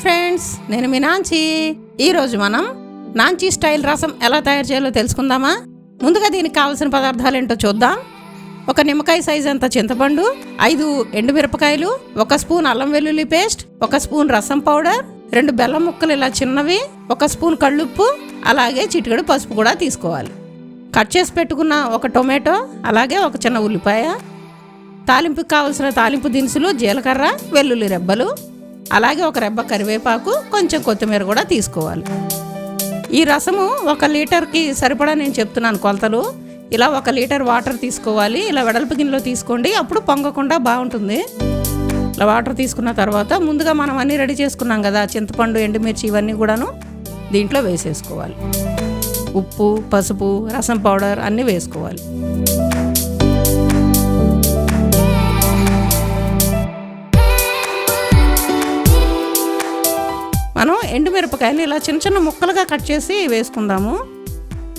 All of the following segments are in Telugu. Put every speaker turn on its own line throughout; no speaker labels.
ఫ్రెండ్స్, నేను మీ నాంచి. ఈరోజు మనం నాంచి స్టైల్ రసం ఎలా తయారు చేయాలో తెలుసుకుందామా? ముందుగా దీనికి కావాల్సిన పదార్థాలు ఏంటో చూద్దాం. ఒక నిమ్మకాయ సైజ్ అంత చింతపండు, 5 ఎండుమిరపకాయలు, 1 స్పూన్ అల్లం వెల్లుల్లి పేస్ట్, 1 స్పూన్ రసం పౌడర్, 2 బెల్లం ముక్కలు ఇలా చిన్నవి, 1 స్పూన్ కళ్ళుప్పు, అలాగే చిటికెడు పసుపు కూడా తీసుకోవాలి. కట్ చేసి పెట్టుకున్న 1 టొమాటో, అలాగే 1 చిన్న ఉల్లిపాయ. తాలింపుకి కావాల్సిన తాలింపు దినుసులు జీలకర్ర, వెల్లుల్లి రెబ్బలు, అలాగే 1 రెబ్బ కరివేపాకు, కొంచెం కొత్తిమీర కూడా తీసుకోవాలి. ఈ రసము 1 లీటర్కి సరిపడా నేను చెప్తున్నాను కొలతలు. ఇలా 1 లీటర్ వాటర్ తీసుకోవాలి. ఇలా వెడల్పు గిన్నెలో తీసుకోండి, అప్పుడు పొంగకుండా బాగుంటుంది. ఇలా వాటర్ తీసుకున్న తర్వాత ముందుగా మనం అన్నీ రెడీ చేసుకున్నాం కదా, చింతపండు, ఎండుమిర్చి ఇవన్నీ కూడాను దీంట్లో వేసేసుకోవాలి. ఉప్పు, పసుపు, రసం పౌడర్ అన్నీ వేసుకోవాలి. మనం ఎండుమిరపకాయలు ఇలా చిన్న చిన్న ముక్కలుగా కట్ చేసి వేసుకుందాము.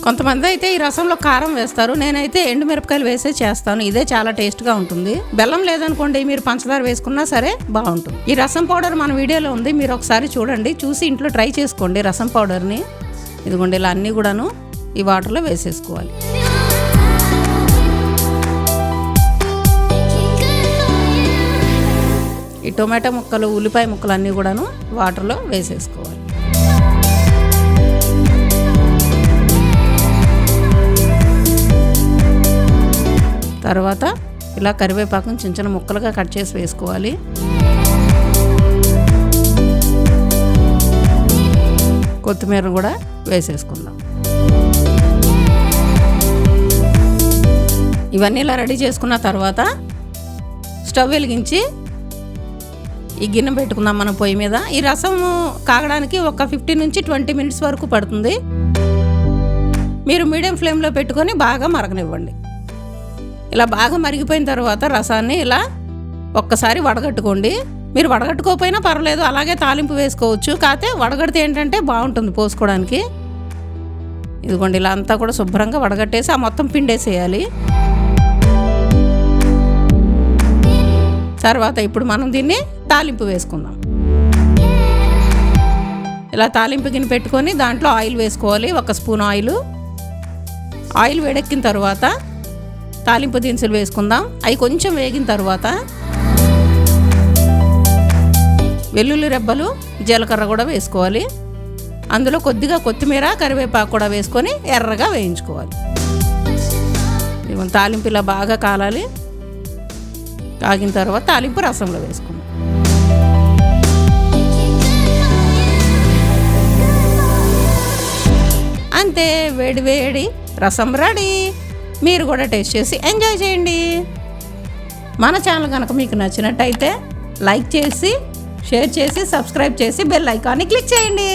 కొంతమంది అయితే ఈ రసంలో కారం వేస్తారు, నేనైతే ఎండుమిరపకాయలు వేసే చేస్తాను. ఇదే చాలా టేస్ట్గా ఉంటుంది. బెల్లం లేదనుకోండి, మీరు పంచదార వేసుకున్నా సరే బాగుంటుంది. ఈ రసం పౌడర్ మన వీడియోలో ఉంది, మీరు ఒకసారి చూడండి, చూసి ఇంట్లో ట్రై చేసుకోండి రసం పౌడర్ని. ఇదిగోండి, ఇలా అన్నీ కూడాను ఈ వాటర్లో వేసేసుకోవాలి. ఈ టొమాటో ముక్కలు, ఉల్లిపాయ ముక్కలు అన్నీ కూడాను వాటర్లో వేసేసుకోవాలి. తర్వాత ఇలా కరివేపాకుని చిన్న చిన్న ముక్కలుగా కట్ చేసి వేసుకోవాలి. కొత్తిమీర కూడా వేసేసుకుందాం. ఇవన్నీ ఇలా రెడీ చేసుకున్న తర్వాత స్టవ్ వెలిగించి ఈ గిన్నె పెట్టుకుందాం మనం పొయ్యి మీద. ఈ రసం కాగడానికి ఒక 15 నుంచి 20 మినిట్స్ వరకు పడుతుంది. మీరు మీడియం ఫ్లేమ్లో పెట్టుకొని బాగా మరగనివ్వండి. ఇలా బాగా మరిగిపోయిన తర్వాత రసాన్ని ఇలా ఒక్కసారి వడగట్టుకోండి. మీరు వడగట్టుకోకపోయినా పర్వాలేదు, అలాగే తాలింపు వేసుకోవచ్చు. కాకపోతే వడగడితే ఏంటంటే బాగుంటుంది పోసుకోవడానికి. ఇదిగోండి, ఇలా అంతా కూడా శుభ్రంగా వడగట్టేసి ఆ మొత్తం పిండేసేయాలి. తర్వాత ఇప్పుడు మనం దీన్ని తాలింపు వేసుకుందాం. ఇలా తాలింపు గిన్నె పెట్టుకొని దాంట్లో ఆయిల్ వేసుకోవాలి. 1 స్పూన్ ఆయిల్ వేడెక్కిన తర్వాత తాలింపు దినుసులు వేసుకుందాం. అవి కొంచెం వేగిన తర్వాత వెల్లుల్లి రెబ్బలు, జీలకర్ర కూడా వేసుకోవాలి. అందులో కొద్దిగా కొత్తిమీర, కరివేపాకు కూడా వేసుకొని ఎర్రగా వేయించుకోవాలి. తాలింపు ఇలా బాగా కాలాలి. కాగిన తర్వాత తాలింపు రసంలో వేసుకుందాం. అంతే, వేడి వేడి రసం రెడీ. మీరు కూడా టేస్ట్ చేసి ఎంజాయ్ చేయండి. మన ఛానల్ కనుక మీకు నచ్చినట్టయితే లైక్ చేసి, షేర్ చేసి, సబ్స్క్రైబ్ చేసి బెల్ ఐకాన్ని క్లిక్ చేయండి.